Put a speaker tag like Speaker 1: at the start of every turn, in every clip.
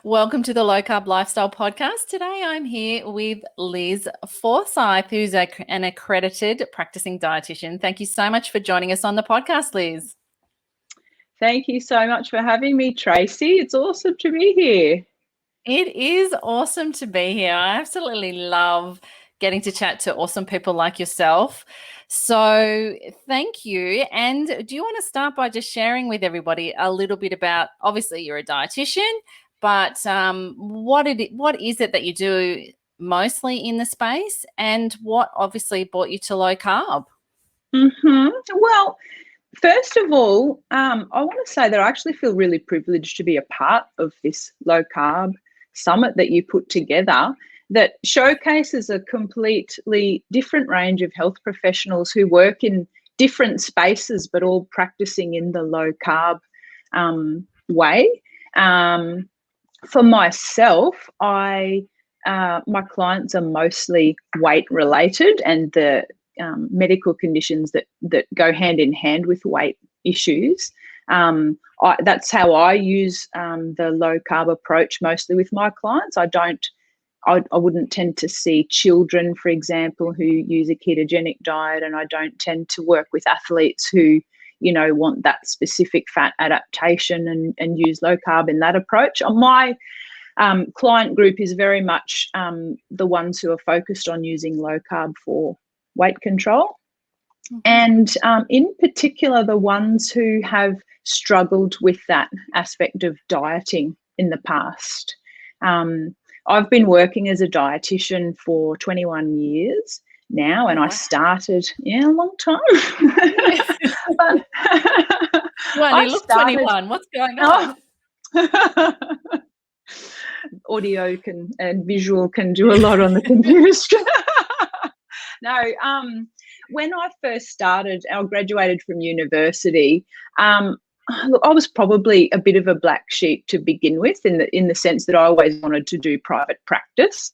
Speaker 1: Welcome to the Low Carb Lifestyle Podcast. Today I'm here with Liz Forsyth, who's an accredited practicing dietitian. Thank you so much for joining us on the podcast, Liz.
Speaker 2: Thank you so much for having me, Tracy. It's awesome to be here.
Speaker 1: It is awesome to be here. I absolutely love getting to chat to awesome people like yourself. So thank you. And do you want to start by just sharing with everybody a little bit about, obviously you're a dietitian, but what is it that you do mostly in the space, and what obviously brought you to low carb?
Speaker 2: Well, first of all, I want to say that I actually feel really privileged to be a part of this low carb summit that you put together that showcases a completely different range of health professionals who work in different spaces but all practicing in the low carb way. For myself, my clients are mostly weight related, and the medical conditions that go hand in hand with weight issues. That's how I use the low carb approach mostly with my clients. I wouldn't tend to see children, for example, who use a ketogenic diet, and I don't tend to work with athletes who want that specific fat adaptation and use low carb in that approach. My client group is very much the ones who are focused on using low carb for weight control. And in particular, the ones who have struggled with that aspect of dieting in the past. I've been working as a dietitian for 21 years now, and I started, a long time. But
Speaker 1: you look 21. What's going on?
Speaker 2: Audio and visual can do a lot on the computer screen. No, when I first started, I graduated from university. Look, I was probably a bit of a black sheep to begin with, in the sense that I always wanted to do private practice.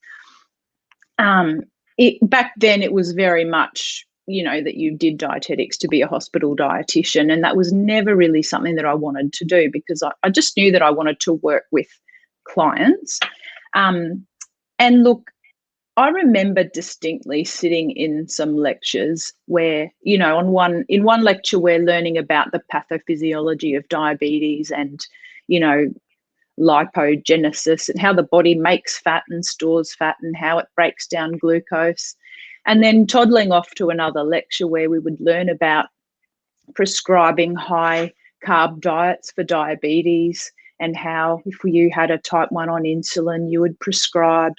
Speaker 2: Back then, it was very much, that you did dietetics to be a hospital dietitian, and that was never really something that I wanted to do, because I just knew that I wanted to work with clients. And look, I remember distinctly sitting in some lectures where, in one lecture we're learning about the pathophysiology of diabetes and, lipogenesis and how the body makes fat and stores fat and how it breaks down glucose. And then toddling off to another lecture where we would learn about prescribing high carb diets for diabetes, and how if you had a type 1 on insulin, you would prescribe,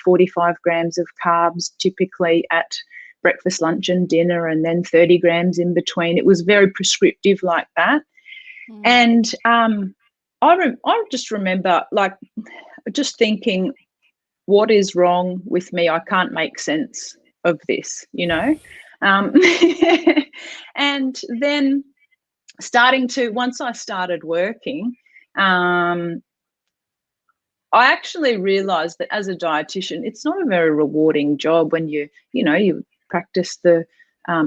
Speaker 2: 45 grams of carbs typically at breakfast, lunch and dinner, and then 30 grams in between. It was very prescriptive like that. And I just remember just thinking, what is wrong with me? I can't make sense of this, and then once I started working, I actually realized that as a dietitian, it's not a very rewarding job when you practice the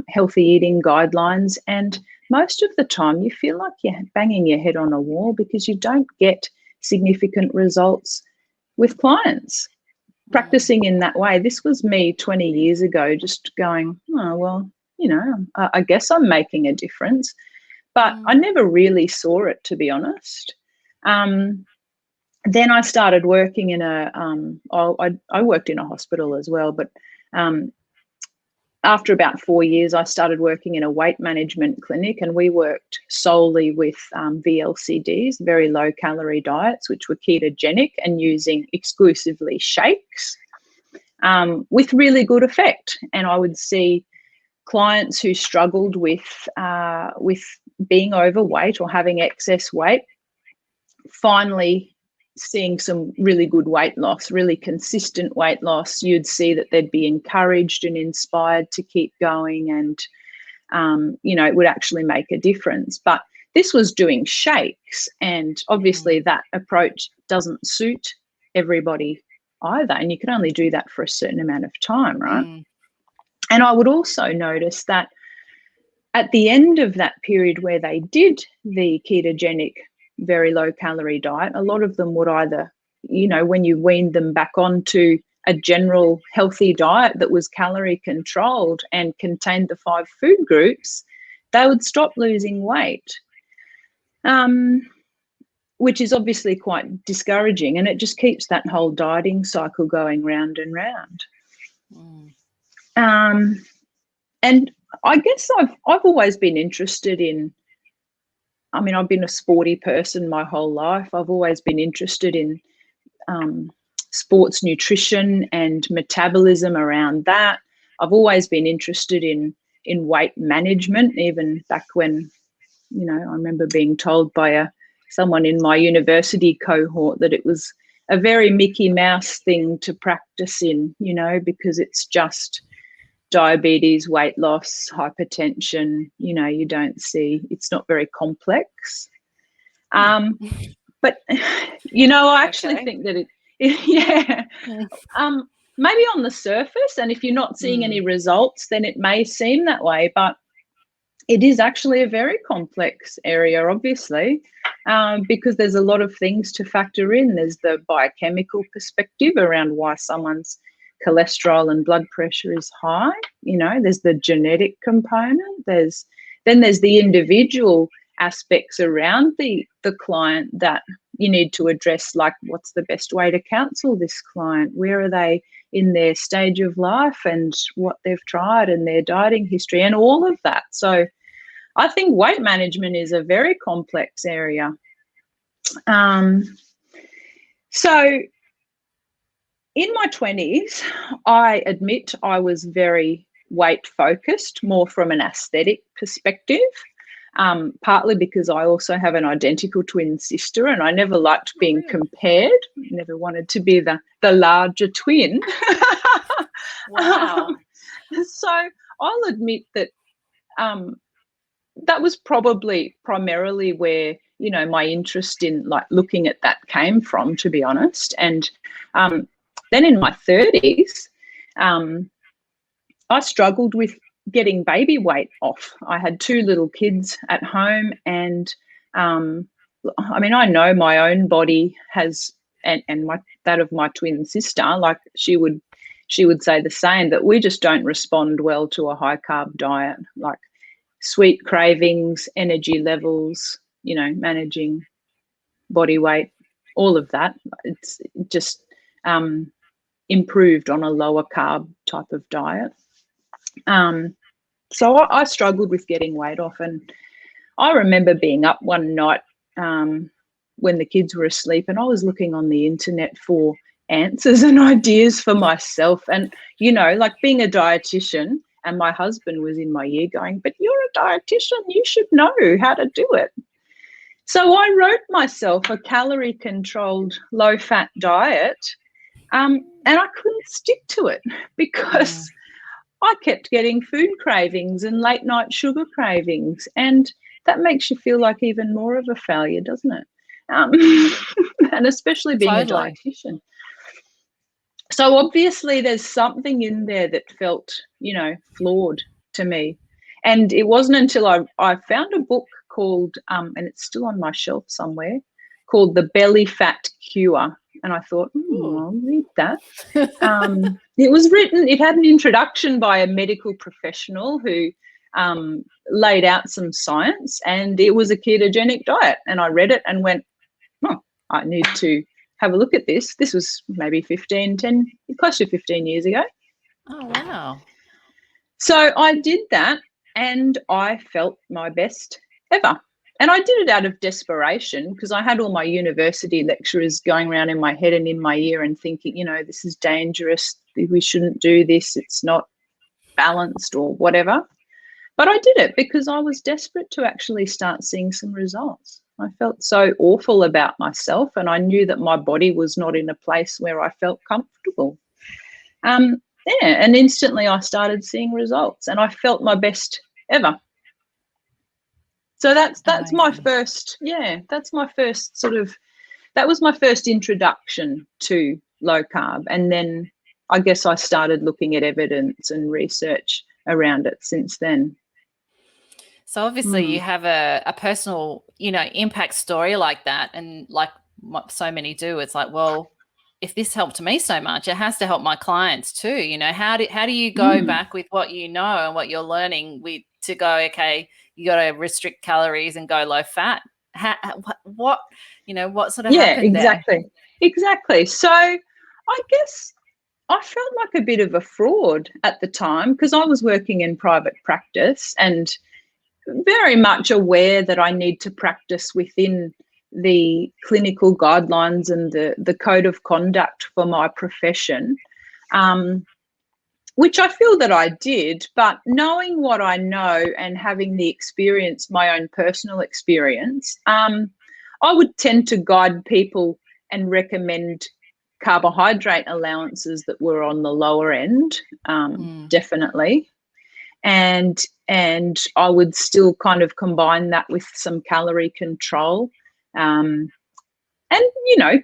Speaker 2: healthy eating guidelines, and most of the time you feel like you're banging your head on a wall because you don't get significant results with clients practicing in that way. This was me 20 years ago, just going, oh, well, I guess I'm making a difference, but I never really saw it, to be honest. Then I started working in I worked in a hospital as well, but after about 4 years, I started working in a weight management clinic, and we worked solely with VLCDs, very low calorie diets, which were ketogenic and using exclusively shakes with really good effect. And I would see clients who struggled with being overweight or having excess weight finally seeing some really good weight loss, really consistent weight loss. You'd see that they'd be encouraged and inspired to keep going, and it would actually make a difference. But this was doing shakes, and obviously that approach doesn't suit everybody either, and you can only do that for a certain amount of time, right? And I would also notice that at the end of that period where they did the ketogenic, very low calorie diet, a lot of them would either when you weaned them back onto a general healthy diet that was calorie controlled and contained the 5 food groups, they would stop losing weight, which is obviously quite discouraging, and it just keeps that whole dieting cycle going round and round. And I guess I've always been interested in, I've been a sporty person my whole life. I've always been interested in sports nutrition and metabolism around that. I've always been interested in weight management, even back when, I remember being told by someone in my university cohort that it was a very Mickey Mouse thing to practice in, because it's just diabetes, weight loss, hypertension, you don't see, it's not very complex. But, I actually think that maybe on the surface, and if you're not seeing any results, then it may seem that way, but it is actually a very complex area, obviously, because there's a lot of things to factor in. There's the biochemical perspective around why someone's cholesterol and blood pressure is high. There's the genetic component. There's the individual aspects around the client that you need to address, like what's the best way to counsel this client? Where are they in their stage of life and what they've tried and their dieting history and all of that. So I think weight management is a very complex area. So in my 20s, I admit I was very weight focused, more from an aesthetic perspective, partly because I also have an identical twin sister and I never liked being compared. Never wanted to be the larger twin.
Speaker 1: Wow.
Speaker 2: So I'll admit that that was probably primarily where, my interest in like looking at that came from, to be honest. And then in my 30s, I struggled with getting baby weight off. I had 2 little kids at home, and I know my own body has, and that of my twin sister, like she would say the same, that we just don't respond well to a high carb diet, like sweet cravings, energy levels, managing body weight, all of that. It's just improved on a lower carb type of diet. So I struggled with getting weight off, and I remember being up one night when the kids were asleep, and I was looking on the internet for answers and ideas for myself. And, like being a dietitian, and my husband was in my ear going, "But you're a dietitian, you should know how to do it." So I wrote myself a calorie-controlled, low-fat diet, and I couldn't stick to it because I kept getting food cravings and late-night sugar cravings, and that makes you feel like even more of a failure, doesn't it? And especially being a dietitian. So obviously there's something in there that felt, flawed to me. And it wasn't until I found a book called, and it's still on my shelf somewhere, called The Belly Fat Cure. And I thought, I'll read that. It had an introduction by a medical professional who laid out some science, and it was a ketogenic diet. And I read it and went, I need to have a look at this. This was maybe close to 15 years ago.
Speaker 1: Oh, wow.
Speaker 2: So I did that, and I felt my best ever. And I did it out of desperation because I had all my university lecturers going around in my head and in my ear and thinking, this is dangerous. We shouldn't do this. It's not balanced or whatever. But I did it because I was desperate to actually start seeing some results. I felt so awful about myself, and I knew that my body was not in a place where I felt comfortable. And instantly I started seeing results, and I felt my best ever. So that's my first, that was my first introduction to low carb. And then I guess I started looking at evidence and research around it since then.
Speaker 1: So obviously you have a personal, impact story like that. And like so many do, it's like, well, if this helped me so much, it has to help my clients too. You know, how do you go
Speaker 2: Mm.
Speaker 1: back with what you know and what you're learning with to go, okay, you got to restrict calories and go low fat? What what sort of
Speaker 2: Yeah,
Speaker 1: happened there?
Speaker 2: exactly. Exactly. So I guess I felt like a bit of a fraud at the time because I was working in private practice and very much aware that I need to practice within the clinical guidelines and the code of conduct for my profession, which I feel that I did. But knowing what I know and having the experience, my own personal experience, I would tend to guide people and recommend carbohydrate allowances that were on the lower end, definitely. And I would still kind of combine that with some calorie control, and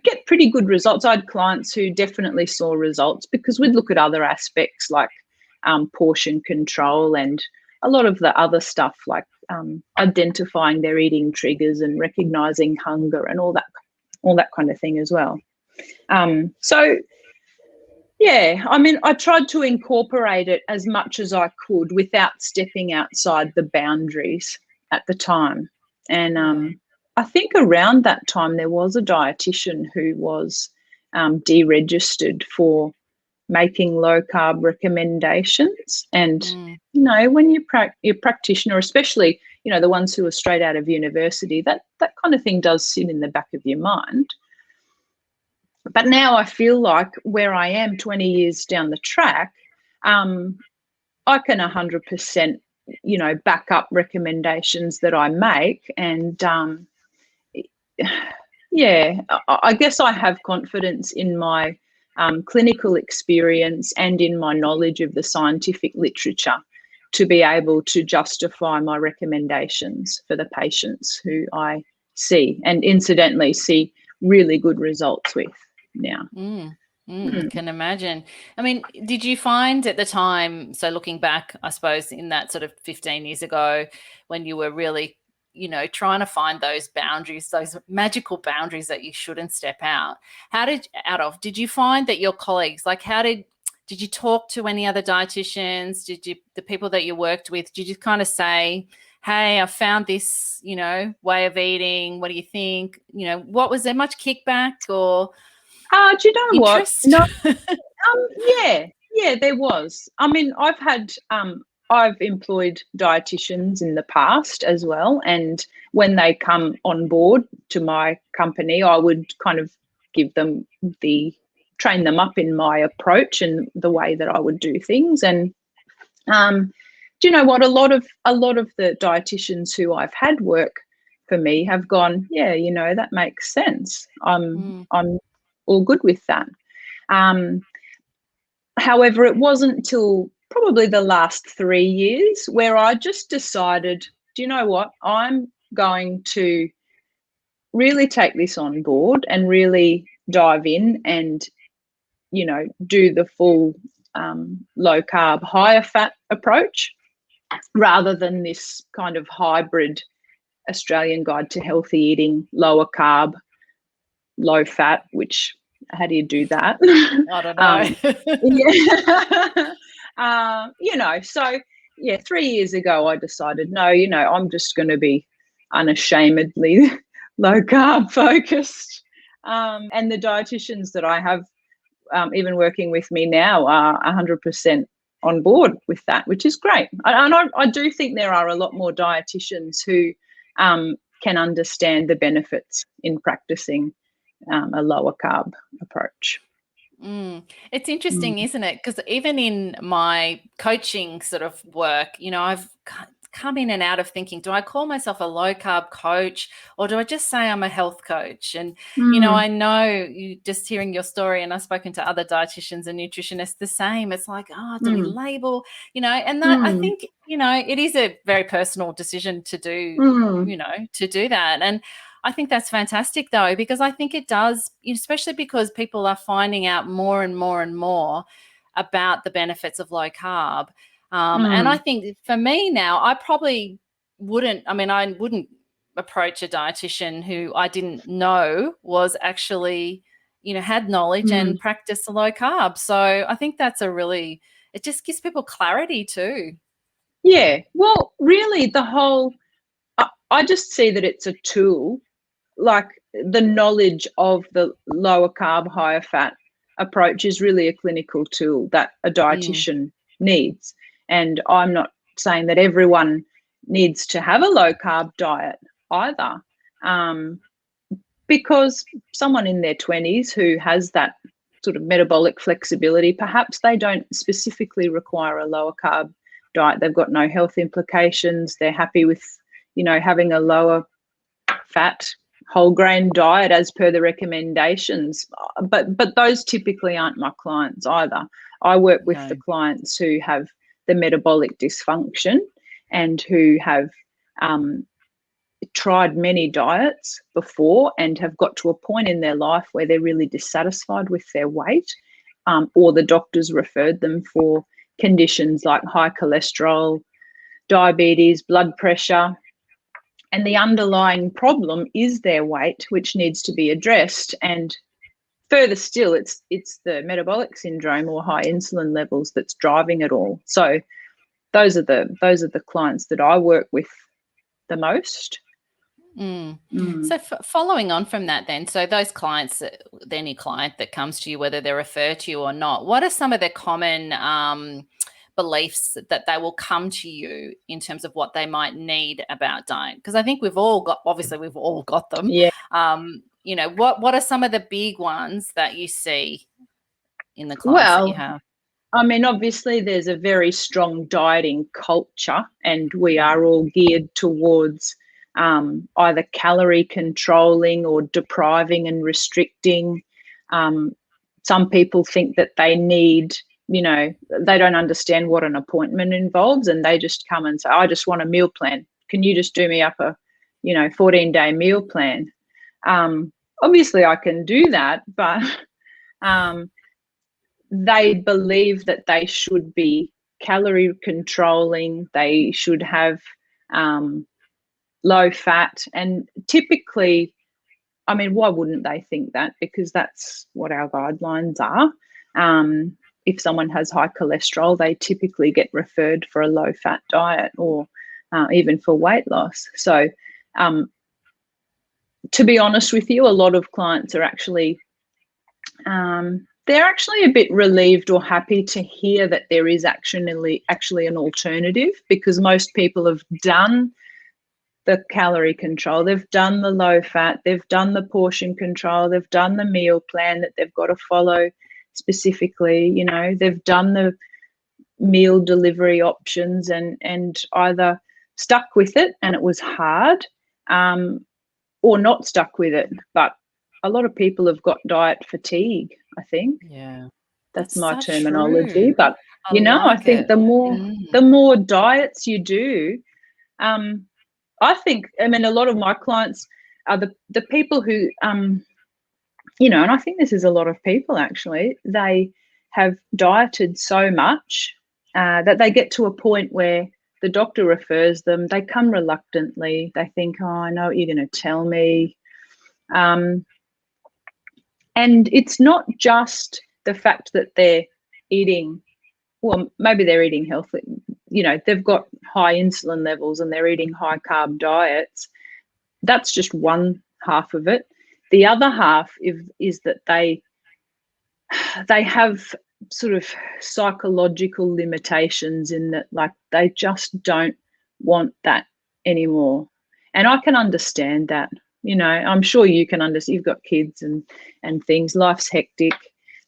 Speaker 2: get pretty good results. I had clients who definitely saw results because we'd look at other aspects like portion control and a lot of the other stuff like identifying their eating triggers and recognizing hunger and all that kind of thing as well. So yeah, I mean, I tried to incorporate it as much as I could without stepping outside the boundaries at the time. And I think around that time there was a dietitian who was deregistered for making low carb recommendations. And when you're practitioner, especially the ones who are straight out of university, that kind of thing does sit in the back of your mind. But now I feel like where I am 20 years down the track, I can 100%, back up recommendations that I make. And yeah, I guess I have confidence in my clinical experience and in my knowledge of the scientific literature to be able to justify my recommendations for the patients who I see and incidentally see really good results with now.
Speaker 1: Can imagine. I mean, did you find at the time, so looking back, I suppose in that sort of 15 years ago when you were really, trying to find those boundaries, those magical boundaries that you shouldn't step out, did you find that your colleagues, like did you talk to any other dietitians? The people that you worked with, did you kind of say, hey, I found this, way of eating. What do you think? Was there much kickback or
Speaker 2: do you know
Speaker 1: interest?
Speaker 2: What? No, yeah, there was. I mean, I've employed dietitians in the past as well, and when they come on board to my company, I would kind of train them up in my approach and the way that I would do things. And do you know what? A lot of the dietitians who I've had work for me have gone, yeah, that makes sense. I'm all good with that. However, it wasn't until probably the last 3 years where I just decided, do you know what? I'm going to really take this on board and really dive in and, do the full low carb, higher fat approach rather than this kind of hybrid Australian Guide to Healthy Eating, lower carb, low fat, which how do you do that?
Speaker 1: I don't know.
Speaker 2: Yeah. So yeah, 3 years ago I decided, no, I'm just going to be unashamedly low carb focused. And the dietitians that I have even working with me now are 100% on board with that, which is great. And I do think there are a lot more dietitians who can understand the benefits in practicing a lower carb approach.
Speaker 1: It's interesting, isn't it? Because even in my coaching sort of work, I've come in and out of thinking, do I call myself a low carb coach or do I just say I'm a health coach? And, I know you just hearing your story, and I've spoken to other dietitians and nutritionists the same. It's like, do we label, and that I think, it is a very personal decision to do, to do that. And I think that's fantastic, though, because I think it does, especially because people are finding out more and more and more about the benefits of low carb. And I think for me now, I wouldn't approach a dietitian who I didn't know was actually had knowledge and practice low carb. So I think that's it just gives people clarity too.
Speaker 2: Yeah. Well, really, I just see that it's a tool, like the knowledge of the lower carb, higher fat approach is really a clinical tool that a dietitian needs. And I'm not saying that everyone needs to have a low carb diet either, because someone in their 20s who has that sort of metabolic flexibility, perhaps they don't specifically require a lower carb diet. They've got no health implications. They're happy with, having a lower fat whole grain diet as per the recommendations. But those typically aren't my clients either. I work with the clients who have the metabolic dysfunction and who have tried many diets before and have got to a point in their life where they're really dissatisfied with their weight, or the doctors referred them for conditions like high cholesterol, diabetes, blood pressure, and the underlying problem is their weight, which needs to be addressed. And further still, it's the metabolic syndrome or high insulin levels that's driving it all. So those are the clients that I work with the most.
Speaker 1: So following on from that then, so those clients, any client that comes to you, whether they're referred to you or not, what are some of the common beliefs that they will come to you in terms of what they might need about diet? Because I think we've all got them.
Speaker 2: Yeah.
Speaker 1: What are some of the big ones that you see in the clients that you have?
Speaker 2: I mean, obviously there's a very strong dieting culture, and we are all geared towards either calorie controlling or depriving and restricting. Some people think that they need, they don't understand what an appointment involves, and they just come and say, I just want a meal plan. Can you just do me up a, 14-day meal plan? Obviously I can do that, but they believe that they should be calorie controlling, they should have low fat, and typically, I mean, why wouldn't they think that? Because that's what our guidelines are. If someone has high cholesterol, they typically get referred for a low fat diet or even for weight loss. So to be honest with you, a lot of clients are actually they're actually a bit relieved or happy to hear that there is actually an alternative, because most people have done the calorie control, they've done the low fat, they've done the portion control, they've done the meal plan that they've got to follow specifically, they've done the meal delivery options and either stuck with it and it was hard, or not stuck with it. But a lot of people have got diet fatigue, I think.
Speaker 1: Yeah.
Speaker 2: That's my terminology.
Speaker 1: True.
Speaker 2: But I think the more diets you do, I think, a lot of my clients are the people who, and I think this is a lot of people actually, they have dieted so much that they get to a point where the doctor refers them, they come reluctantly, they think, oh, I know what you're going to tell me. And it's not just the fact that they're eating, well, maybe they're eating healthy, they've got high insulin levels and they're eating high carb diets. That's just one half of it. The other half is that they have sort of psychological limitations in that, like, they just don't want that anymore. And I can understand that. I'm sure you can understand. You've got kids and things. Life's hectic.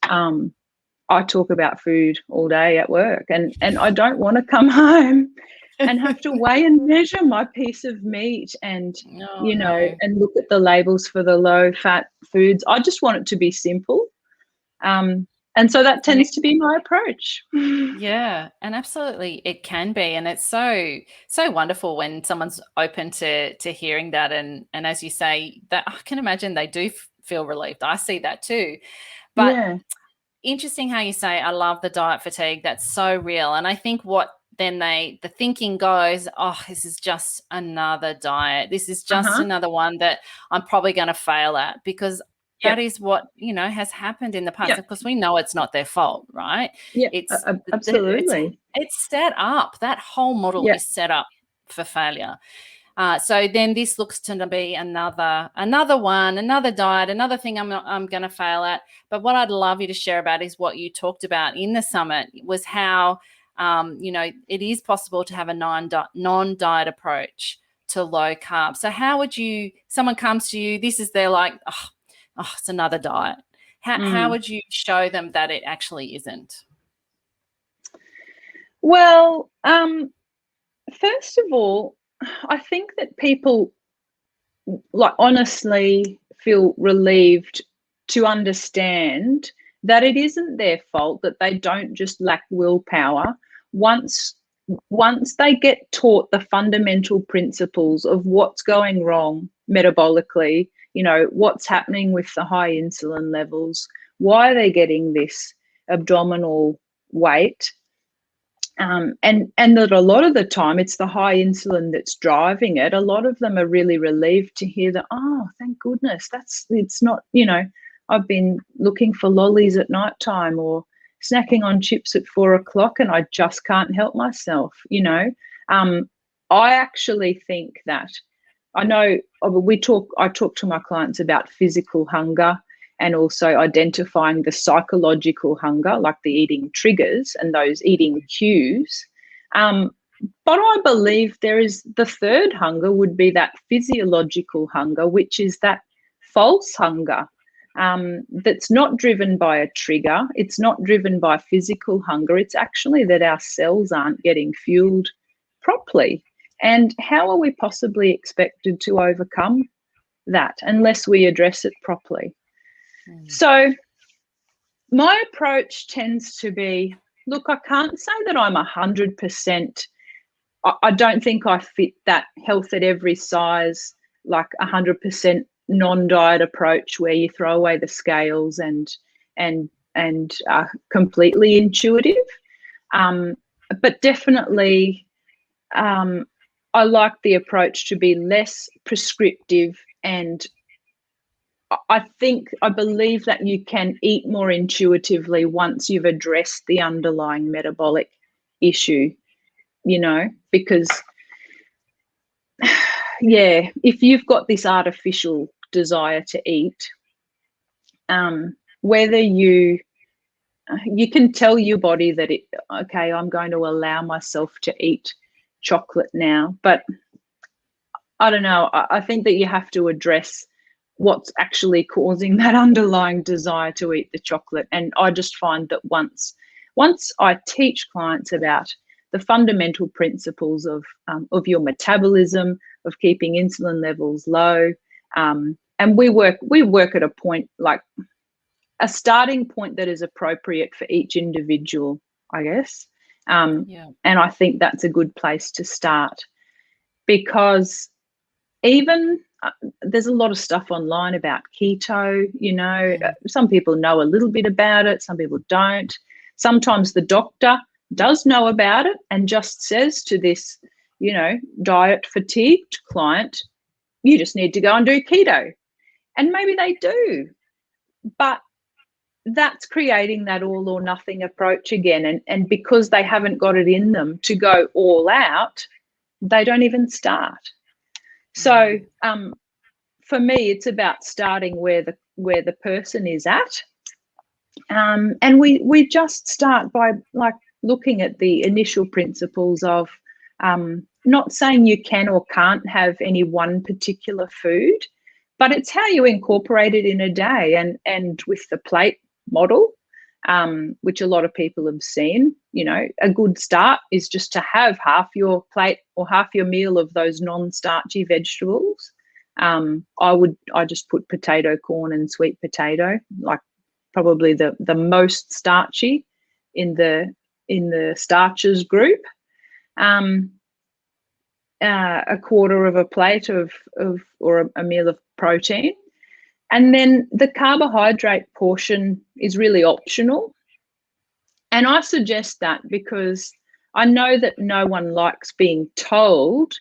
Speaker 2: I talk about food all day at work, and I don't want to come home and have to weigh and measure my piece of meat and, and look at the labels for the low fat foods. I just want it to be simple. And so that tends to be my approach.
Speaker 1: Yeah, and absolutely it can be. And it's so wonderful when someone's open to hearing that. And as you say, that I can imagine they do feel relieved. I see that too. But
Speaker 2: yeah.
Speaker 1: Interesting how you say, I love the diet fatigue. That's so real. And I think what then the thinking goes, oh, this is just another diet. This is just another one that I'm probably going to fail at, because
Speaker 2: Yeah.
Speaker 1: that is what, has happened in the past.
Speaker 2: Yeah.
Speaker 1: Of course, we know it's not their fault, right?
Speaker 2: Yeah.
Speaker 1: It's
Speaker 2: Absolutely.
Speaker 1: it's set up. That whole model
Speaker 2: Yeah.
Speaker 1: is set up for failure. So then this looks to be another one, another diet, another thing I'm going to fail at. But what I'd love you to share about is what you talked about in the summit was how, it is possible to have a non-diet approach to low carb. So how would someone comes to you, they're like, oh, it's another diet. How would you show them that it actually isn't?
Speaker 2: Well, first of all, I think that people honestly feel relieved to understand that it isn't their fault, that they don't just lack willpower. Once they get taught the fundamental principles of what's going wrong metabolically, what's happening with the high insulin levels, why they're getting this abdominal weight, and that a lot of the time it's the high insulin that's driving it. A lot of them are really relieved to hear that, oh, thank goodness, it's not, I've been looking for lollies at night time or snacking on chips at 4 o'clock and I just can't help myself, I actually think that I know I talk to my clients about physical hunger and also identifying the psychological hunger, like the eating triggers and those eating cues. But I believe there is the third hunger would be that physiological hunger, which is that false hunger that's not driven by a trigger. It's not driven by physical hunger. It's actually that our cells aren't getting fueled properly. And how are we possibly expected to overcome that unless we address it properly? So my approach tends to be, look, I can't say that I'm 100%. I don't think I fit that health at every size, like 100% non-diet approach where you throw away the scales and are completely intuitive. But definitely, I like the approach to be less prescriptive, and I believe that you can eat more intuitively once you've addressed the underlying metabolic issue, because if you've got this artificial desire to eat, whether you can tell your body that okay, I'm going to allow myself to eat chocolate now, but I don't know. I think that you have to address what's actually causing that underlying desire to eat the chocolate. And I just find that once I teach clients about the fundamental principles of your metabolism, of keeping insulin levels low, and we work at a point, like a starting point that is appropriate for each individual, I guess. And I think that's a good place to start, because even there's a lot of stuff online about keto, some people know a little bit about it, some people don't. Sometimes the doctor does know about it and just says to this, diet fatigued client, you just need to go and do keto. And maybe they do, but that's creating that all or nothing approach again. And because they haven't got it in them to go all out, they don't even start. So for me, it's about starting where the person is at, and we just start by looking at the initial principles of not saying you can or can't have any one particular food, but it's how you incorporate it in a day. And with the plate model, which a lot of people have seen, a good start is just to have half your plate or half your meal of those non-starchy vegetables. I just put potato, corn and sweet potato, like probably the most starchy in the starches group. A quarter of a plate or a meal of protein. And then the carbohydrate portion is really optional. And I suggest that because I know that no one likes being told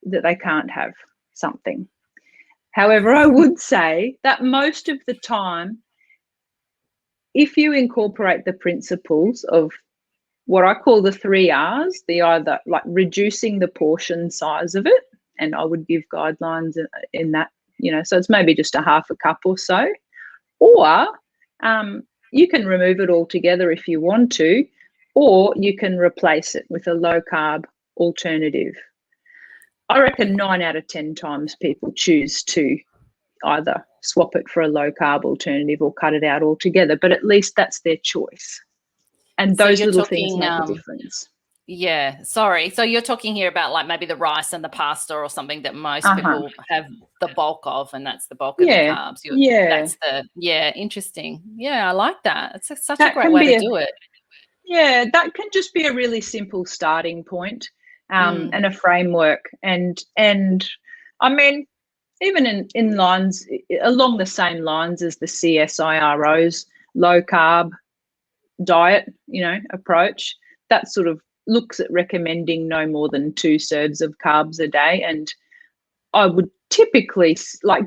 Speaker 2: that they can't have something. However, I would say that most of the time, if you incorporate the principles of what I call the 3 R's, the either like reducing the portion size of it, and I would give guidelines in that, so it's maybe just a half a cup or so, or you can remove it altogether if you want to, or you can replace it with a low carb alternative. I reckon 9 out of 10 times people choose to either swap it for a low carb alternative or cut it out altogether, but at least that's their choice. And
Speaker 1: So
Speaker 2: those
Speaker 1: you're
Speaker 2: little things
Speaker 1: talking,
Speaker 2: make a difference.
Speaker 1: yeah, sorry. So you're talking here about like maybe the rice and the pasta or something that most people have the bulk of, and that's the bulk of their carbs. Interesting. Yeah, I like that. It's such a great way to do it.
Speaker 2: Yeah, that can just be a really simple starting point, and a framework. And I mean, even in lines along the same lines as the CSIRO's low carb diet, approach, that sort of looks at recommending no more than 2 serves of carbs a day. And I would typically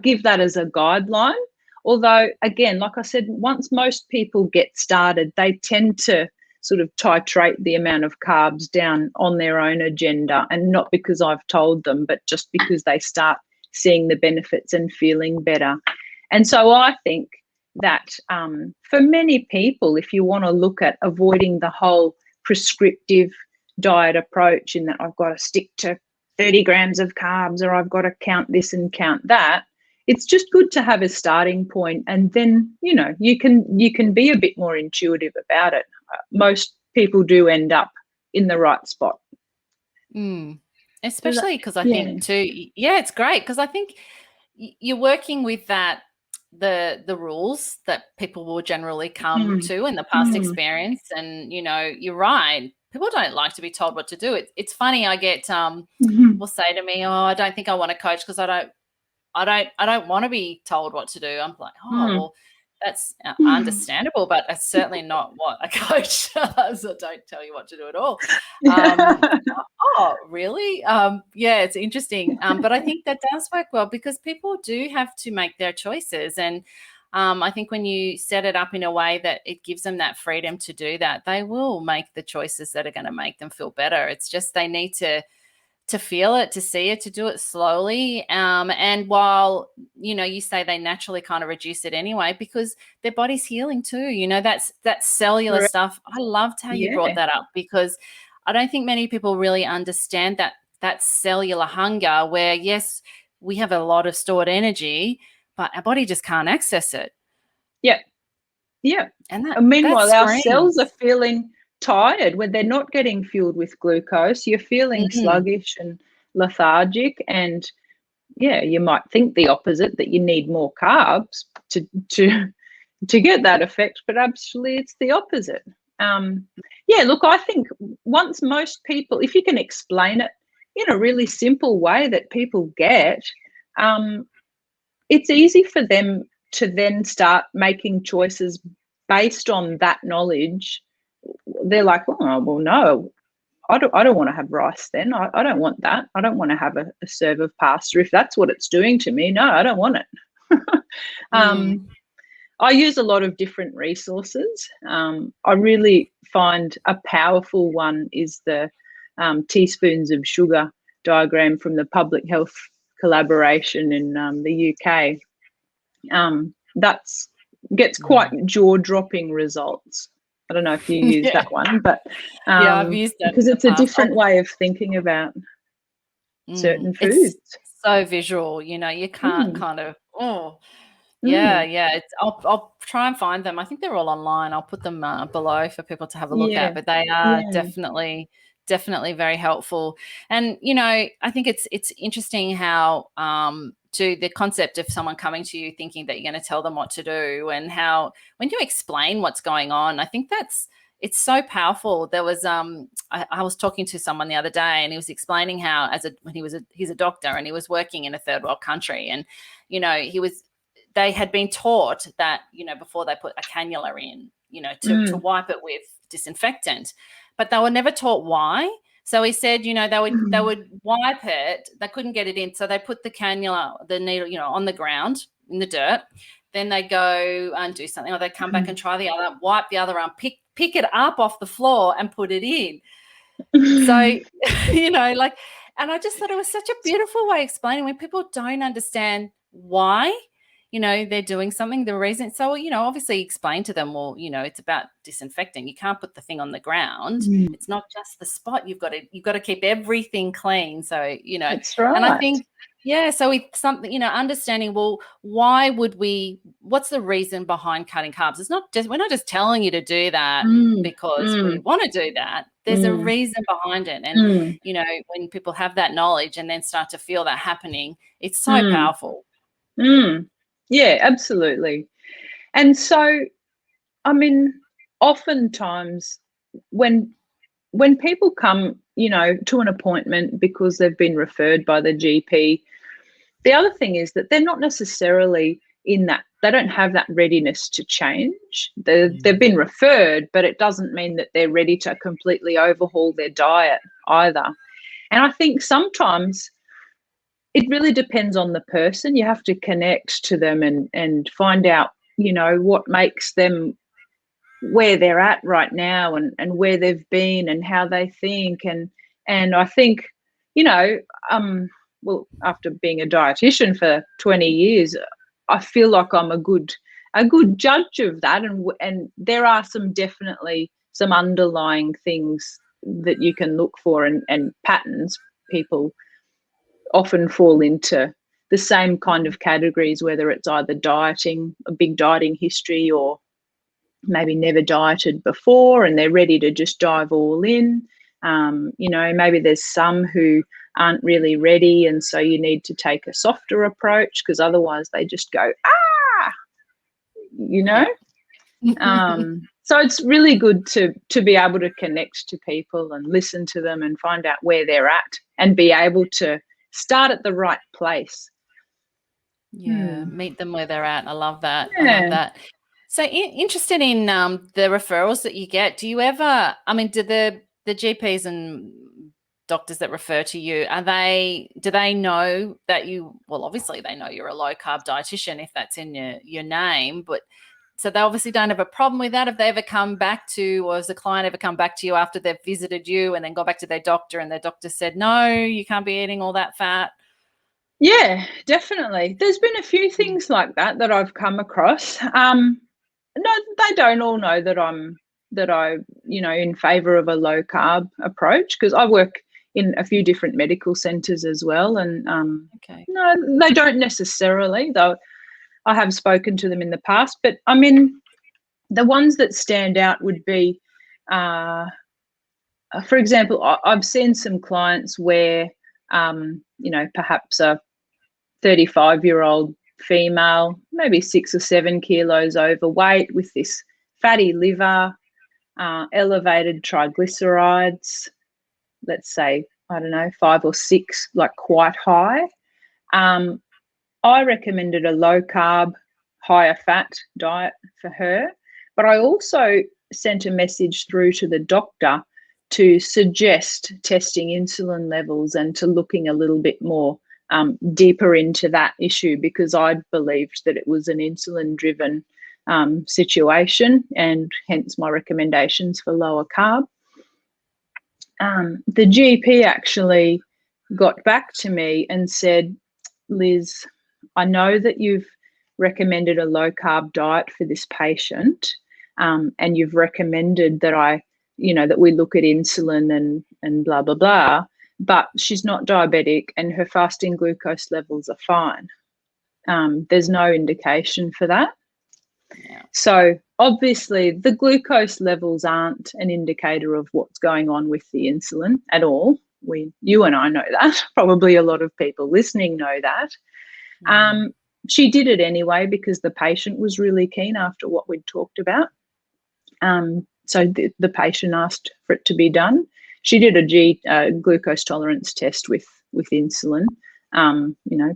Speaker 2: give that as a guideline. Although, again, like I said, once most people get started, they tend to sort of titrate the amount of carbs down on their own agenda, and not because I've told them, but just because they start seeing the benefits and feeling better. And so I think that for many people, if you want to look at avoiding the whole prescriptive diet approach in that I've got to stick to 30 grams of carbs or I've got to count this and count that, it's just good to have a starting point, and then you can be a bit more intuitive about it. Most people do end up in the right spot.
Speaker 1: Especially because I think too, it's great because I think you're working with that the rules that people will generally come to in the past experience, and you're right. People don't like to be told what to do. It's funny. I get people say to me, "Oh, I don't think I want to coach because I don't want to be told what to do." I'm like, "Oh, well, that's understandable, but that's certainly not what a coach does. So don't tell you what to do at all." Oh, really? Yeah, it's interesting. But I think that does work well because people do have to make their choices. And I think when you set it up in a way that it gives them that freedom to do that, they will make the choices that are going to make them feel better. It's just they need to feel it, to see it, to do it slowly. And while, you say they naturally kind of reduce it anyway because their body's healing too. That's that cellular stuff. I loved how you brought that up because I don't think many people really understand that cellular hunger where, yes, we have a lot of stored energy, but our body just can't access it.
Speaker 2: Yeah. Yeah.
Speaker 1: And
Speaker 2: meanwhile, our cells are feeling tired when they're not getting fueled with glucose. You're feeling sluggish and lethargic, and you might think the opposite, that you need more carbs to get that effect, but actually it's the opposite. Look, I think once most people, if you can explain it in a really simple way that people get, it's easy for them to then start making choices based on that knowledge. They're like, oh, well, no, I don't want to have rice then. I don't want that. I don't want to have a serve of pasta if that's what it's doing to me. No, I don't want it. I use a lot of different resources. I really find a powerful one is the teaspoons of sugar diagram from the Public Health Collaboration in the UK. That gets quite jaw-dropping results. I don't know if you use that one, but
Speaker 1: I've used that
Speaker 2: because it's a different way of thinking about certain foods.
Speaker 1: It's so visual, you can't kind of I'll try and find them. I think they're all online. I'll put them below for people to have a look at, but they are definitely very helpful. And I think it's interesting how to the concept of someone coming to you thinking that you're going to tell them what to do, and how when you explain what's going on, I think it's so powerful. There was I was talking to someone the other day, and he was explaining how he's a doctor and he was working in a third world country, and they had been taught that, before they put a cannula in, to wipe it with disinfectant, but they were never taught why. So he said, they would wipe it. They couldn't get it in, so they put the cannula, the needle, on the ground in the dirt. Then they go and do something, or they come back and try the other, wipe the other arm, pick it up off the floor and put it in. So, and I just thought it was such a beautiful way of explaining when people don't understand why, they're doing something, the reason. So, obviously explain to them, well, it's about disinfecting. You can't put the thing on the ground. It's not just the spot. You've got to keep everything clean. So,
Speaker 2: That's right.
Speaker 1: and I think, so it's something, understanding, well, what's the reason behind cutting carbs? We're not just telling you to do that because we want to do that. There's a reason behind it. And, when people have that knowledge and then start to feel that happening, it's so powerful.
Speaker 2: Yeah, absolutely. And so, I mean, oftentimes when people come, to an appointment because they've been referred by the GP, the other thing is that they're not necessarily they don't have that readiness to change. They've been referred, but it doesn't mean that they're ready to completely overhaul their diet either. And I think sometimes it really depends on the person. You have to connect to them and find out, what makes them where they're at right now and where they've been and how they think. And I think, well, after being a dietitian for 20 years, I feel like I'm a good judge of that. And there are definitely some underlying things that you can look for and patterns. People often fall into the same kind of categories, whether it's either dieting, a big dieting history, or maybe never dieted before and they're ready to just dive all in. Maybe there's some who aren't really ready, and so you need to take a softer approach because otherwise they just go, So it's really good to be able to connect to people and listen to them and find out where they're at and be able to start at the right place.
Speaker 1: Meet them where they're at. I love that.
Speaker 2: Yeah.
Speaker 1: I love that. So interested in the referrals that you get. Do you ever, do the GPs and doctors that refer to you, do they know that obviously they know you're a low carb dietitian if that's in your name, but so they obviously don't have a problem with that. Have they ever come back to, or has the client ever come back to you after they've visited you and then go back to their doctor and their doctor said, no, you can't be eating all that fat?
Speaker 2: Yeah, definitely. There's been a few things like that I've come across. No, they don't all know that I in favour of a low carb approach, because I work in a few different medical centres as well, and no, they don't necessarily, though I have spoken to them in the past. But the ones that stand out would be, for example, I've seen some clients where perhaps a 35-year-old female, maybe 6 or 7 kilos overweight, with this fatty liver, elevated triglycerides, let's say, I don't know, 5 or 6, like quite high. I recommended a low carb, higher fat diet for her, but I also sent a message through to the doctor to suggest testing insulin levels and to looking a little bit more deeper into that issue, because I believed that it was an insulin-driven situation, and hence my recommendations for lower carb. The GP actually got back to me and said, Liz, I know that you've recommended a low carb diet for this patient, and you've recommended that that we look at insulin and blah, blah, blah, but she's not diabetic and her fasting glucose levels are fine. There's no indication for that. Yeah. So obviously the glucose levels aren't an indicator of what's going on with the insulin at all. You and I know that. Probably a lot of people listening know that. She did it anyway because the patient was really keen after what we'd talked about. So the patient asked for it to be done. She did a glucose tolerance test with insulin,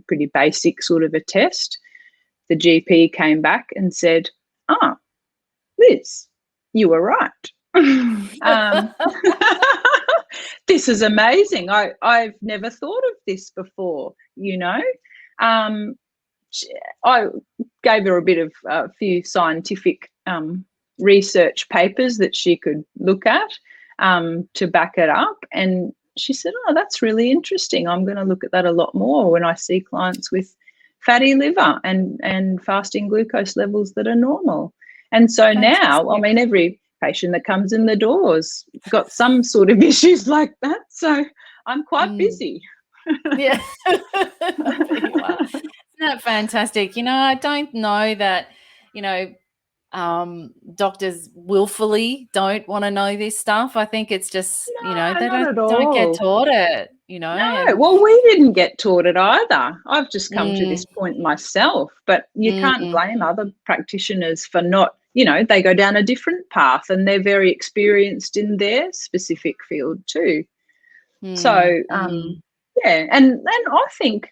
Speaker 2: pretty basic sort of a test. The GP came back and said, Liz, you were right. this is amazing. I've never thought of this before, you know. I gave her a few scientific research papers that she could look at to back it up. And she said, oh, that's really interesting. I'm going to look at that a lot more when I see clients with fatty liver and fasting glucose levels that are normal. And so now, I mean, every patient that comes in the door's got some sort of issues like that. So I'm quite busy.
Speaker 1: Yeah. Isn't that fantastic? You know, I don't know that, you know, doctors willfully don't want to know this stuff. I think it's just, you know, they don't get taught it, you know.
Speaker 2: No, well, we didn't get taught it either. I've just come to this point myself, but you can't blame other practitioners for not, you know, they go down a different path and they're very experienced in their specific field too. So, yeah, and I think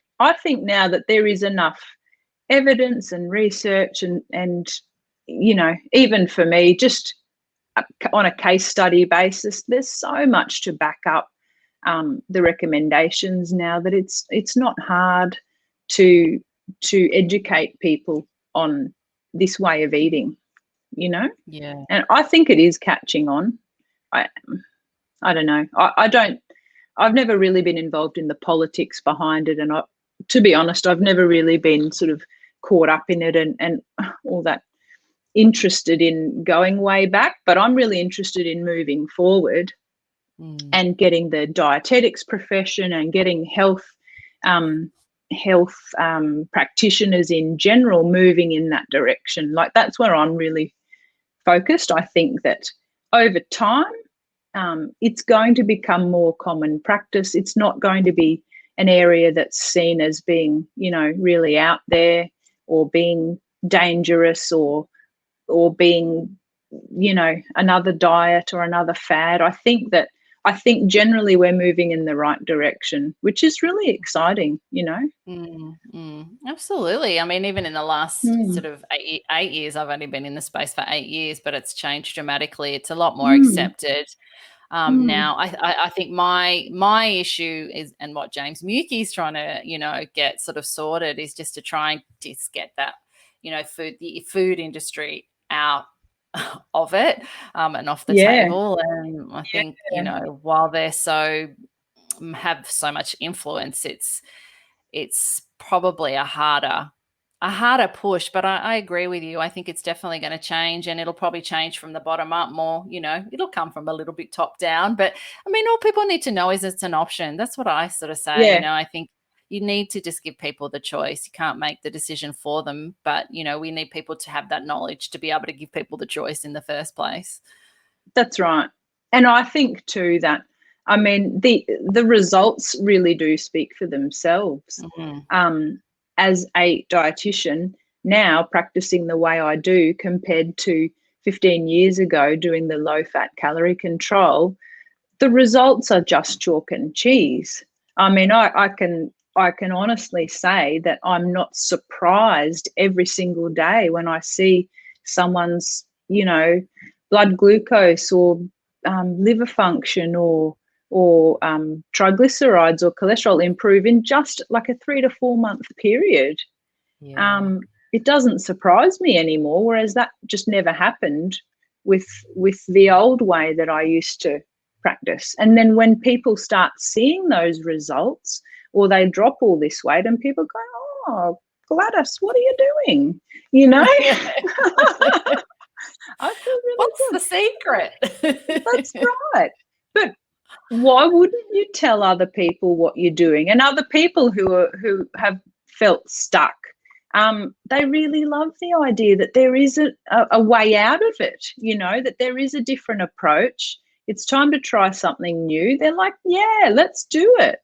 Speaker 2: now that there is enough evidence and research and you know, even for me, just on a case study basis, there's so much to back up the recommendations now that it's not hard to educate people on this way of eating, you know.
Speaker 1: Yeah.
Speaker 2: And I think it is catching on. I don't know. I've never really been involved in the politics behind it, and to be honest, I've never really been sort of caught up in it and all that interested in going way back, but I'm really interested in moving forward and getting the dietetics profession and getting health practitioners in general moving in that direction. Like, that's where I'm really focused. I think that over time it's going to become more common practice. It's not going to be an area that's seen as being, you know, really out there or being dangerous or being, you know, another diet or another fad. I think generally we're moving in the right direction, which is really exciting, you know.
Speaker 1: Absolutely. I mean, even in the last sort of 8 years, I've only been in the space for 8 years, but it's changed dramatically. It's a lot more accepted. Now, I think my issue is, and what James Mukey's trying to, you know, get sort of sorted, is just to try and just get that, you know, the food industry out of it and off the table. And I think, you know, while they're have so much influence, it's probably a harder push, but I agree with you. I think it's definitely going to change, and it'll probably change from the bottom up more. You know, it'll come from a little bit top down, but I mean, all people need to know is it's an option. That's what I sort of say. You know, I think you need to just give people the choice. You can't make the decision for them, but, you know, we need people to have that knowledge to be able to give people the choice in the first place.
Speaker 2: That's right. And I think too that, I mean, the results really do speak for themselves. As a dietitian now, practicing the way I do compared to 15 years ago doing the low-fat calorie control, the results are just chalk and cheese. I mean, I can honestly say that I'm not surprised every single day when I see someone's, you know, blood glucose or liver function or triglycerides or cholesterol improve in just like a 3 to 4 month period. It doesn't surprise me anymore, whereas that just never happened with the old way that I used to practice. And then when people start seeing those results, or they drop all this weight, and people go, oh, Gladys, what are you doing? You know? I feel really
Speaker 1: What's
Speaker 2: good.
Speaker 1: the secret?
Speaker 2: That's right. But why wouldn't you tell other people what you're doing? And other people who have felt stuck, they really love the idea that there is a way out of it, you know, that there is a different approach. It's time to try something new. They're like, yeah, let's do it.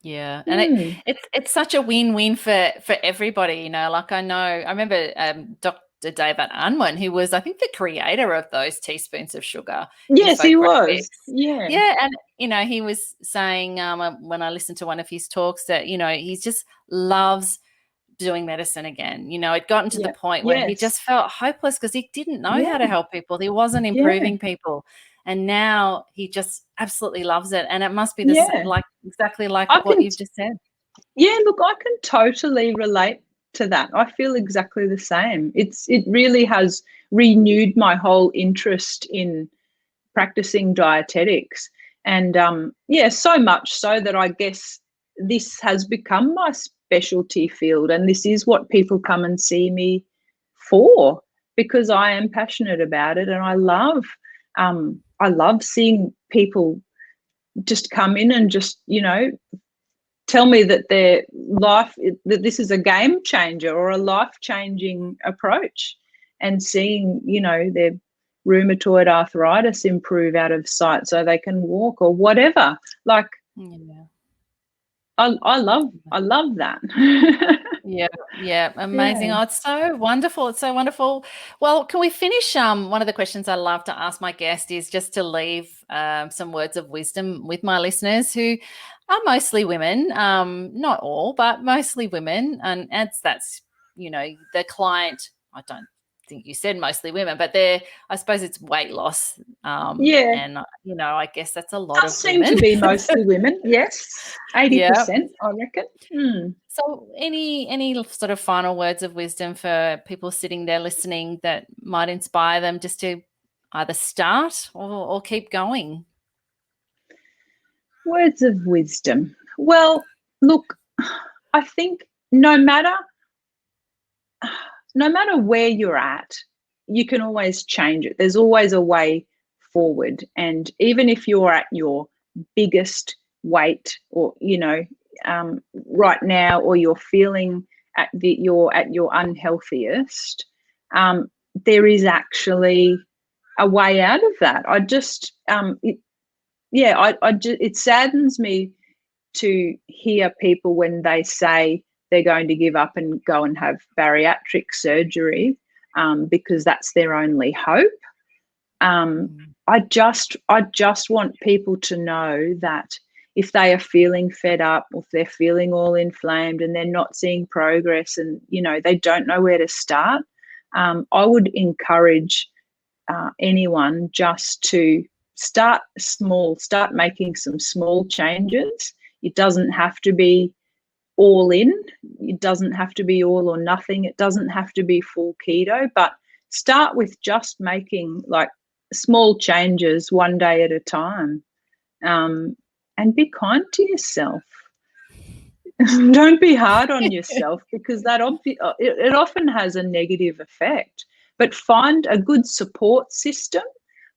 Speaker 1: Yeah, and it's such a win-win for everybody, you know. Like, I remember Dr. David Unwin, who was, I think, the creator of those teaspoons of sugar.
Speaker 2: Yes, he was.
Speaker 1: Yeah, and you know, he was saying when I listened to one of his talks that, you know, he just loves doing medicine again. You know, it gotten to the point where he just felt hopeless because he didn't know how to help people. He wasn't improving people. and now he just absolutely loves it. And it must be
Speaker 2: Yeah.
Speaker 1: exactly like
Speaker 2: I
Speaker 1: what
Speaker 2: can,
Speaker 1: you've just said.
Speaker 2: yeah, look, I can totally relate to that. I feel exactly the same. It really has renewed my whole interest in practicing dietetics. And yeah, so much so that I guess this has become my specialty field, and this is what people come and see me for, because I am passionate about it, and I love seeing people just come in and just, you know, tell me that their life, that this is a game changer or a life changing approach, and seeing, you know, their rheumatoid arthritis improve out of sight so they can walk or whatever. Like,
Speaker 1: Yeah.
Speaker 2: I love that.
Speaker 1: Yeah, yeah, amazing.
Speaker 2: Yeah.
Speaker 1: Oh, it's so wonderful. It's so wonderful. Well, can we finish? One of the questions I love to ask my guest is just to leave some words of wisdom with my listeners, who are mostly women, not all, but mostly women. And that's, you know, the client, I don't think you said mostly women, but I suppose it's weight loss.
Speaker 2: Yeah.
Speaker 1: And, you know, I guess that's a lot
Speaker 2: Does
Speaker 1: of
Speaker 2: seem to
Speaker 1: women.
Speaker 2: be mostly women. Yes.
Speaker 1: Yeah.
Speaker 2: 80%, I reckon. Mm.
Speaker 1: So, any sort of final words of wisdom for people sitting there listening that might inspire them just to either start or keep going?
Speaker 2: Words of wisdom. Well, look, I think no matter where you're at, you can always change it. There's always a way forward. And even if you're at your biggest weight, or, you know, right now, or you're feeling you're at your unhealthiest, there is actually a way out of that. I just, it saddens me to hear people when they say they're going to give up and go and have bariatric surgery, because that's their only hope. I just want people to know that if they are feeling fed up, or if they're feeling all inflamed and they're not seeing progress, and, you know, they don't know where to start, I would encourage anyone just to start small, start making some small changes. It doesn't have to be all in, it doesn't have to be all or nothing, it doesn't have to be full keto, but start with just making like small changes one day at a time, and be kind to yourself. Don't be hard on yourself, because it often has a negative effect. But find a good support system.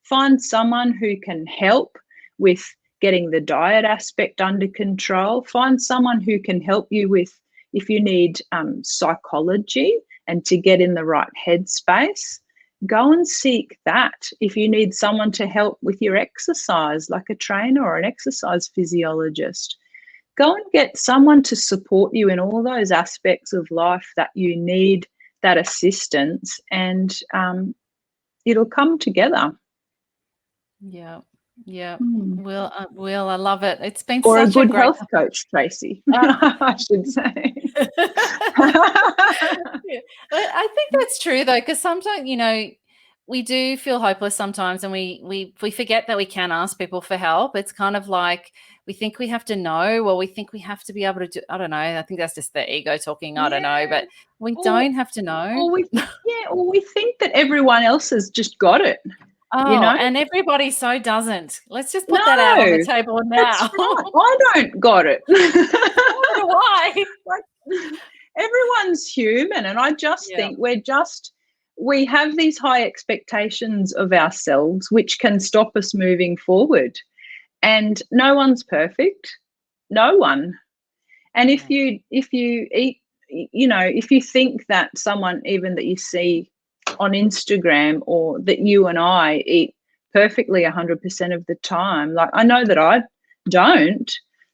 Speaker 2: Find someone who can help with getting the diet aspect under control. Find someone who can help you with, if you need psychology and to get in the right headspace, go and seek that. If you need someone to help with your exercise, like a trainer or an exercise physiologist, go and get someone to support you in all those aspects of life that you need that assistance, and it'll come together.
Speaker 1: Yeah, yeah.
Speaker 2: Mm.
Speaker 1: Will, I love it. It's been
Speaker 2: Or a
Speaker 1: such a
Speaker 2: good
Speaker 1: great.
Speaker 2: health coach, Tracy, I should say.
Speaker 1: Yeah. I think that's true though, because sometimes, you know, we do feel hopeless sometimes, and we forget that we can ask people for help. It's kind of like we think we have to know, or we think we have to be able to do. I don't know. I think that's just the ego talking. I don't know,
Speaker 2: Yeah.
Speaker 1: but we
Speaker 2: Or,
Speaker 1: don't have to know.
Speaker 2: or we think that everyone else has just got it. You
Speaker 1: Oh,
Speaker 2: know?
Speaker 1: and everybody so doesn't. Let's just put that out on the
Speaker 2: No,
Speaker 1: table
Speaker 2: that's
Speaker 1: now.
Speaker 2: right. I don't got it.
Speaker 1: Neither do I.
Speaker 2: Like, everyone's human, and I just
Speaker 1: Yeah.
Speaker 2: think we have these high expectations of ourselves, which can stop us moving forward. And no one's perfect. No one. And if you eat, you know, if you think that someone even that you see on Instagram, or that you and I eat perfectly 100% of the time, like, I know that I don't,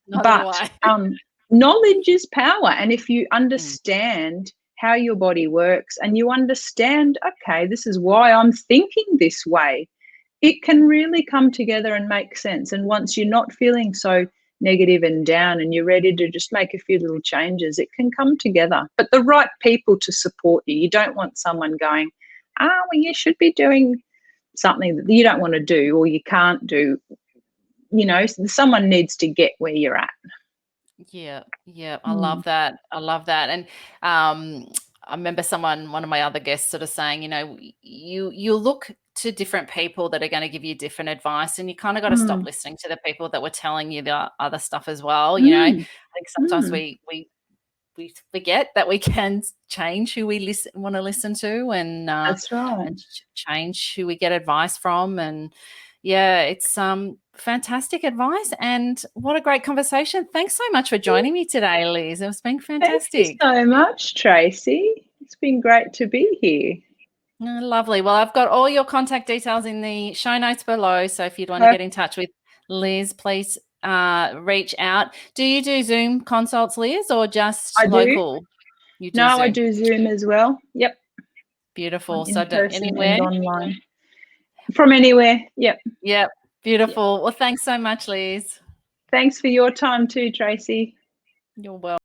Speaker 1: Neither do
Speaker 2: but
Speaker 1: I.
Speaker 2: knowledge is power. And if you
Speaker 1: Mm.
Speaker 2: understand how your body works, and you understand, okay, this is why I'm thinking this way, it can really come together and make sense. And once you're not feeling so negative and down, and you're ready to just make a few little changes, it can come together. But the right people to support you. You don't want someone going, well, you should be doing something that you don't want to do or you can't do, someone needs to get where you're at.
Speaker 1: Yeah, yeah, I
Speaker 2: Mm.
Speaker 1: love that. I love that. And I remember one of my other guests sort of saying, you look to different people that are going to give you different advice, and you kind of got to stop
Speaker 2: Mm.
Speaker 1: listening to the people that were telling you the other stuff as well. I
Speaker 2: Mm.
Speaker 1: think sometimes
Speaker 2: Mm.
Speaker 1: we forget that we can change who we want to listen to,
Speaker 2: That's right.
Speaker 1: and change who we get advice from. And yeah, it's fantastic advice, and what a great conversation. Thanks so much for joining me today, Liz. It's been
Speaker 2: Thank you
Speaker 1: fantastic.
Speaker 2: so much, Tracy. It's been great to be here.
Speaker 1: Oh, lovely. Well, I've got all your contact details in the show notes below. So if you'd want to
Speaker 2: Per-
Speaker 1: get in touch with Liz, please reach out. Do you do Zoom consults, Liz, or just
Speaker 2: I do.
Speaker 1: local? You do
Speaker 2: No, I
Speaker 1: Zoom.
Speaker 2: do Zoom as well. Yep.
Speaker 1: Beautiful. So
Speaker 2: In person
Speaker 1: anywhere.
Speaker 2: and online. From anywhere. Yep.
Speaker 1: Yep.
Speaker 2: Yep.
Speaker 1: Beautiful. Well, thanks so much, Liz.
Speaker 2: Thanks for your time too, Tracy.
Speaker 1: You're welcome.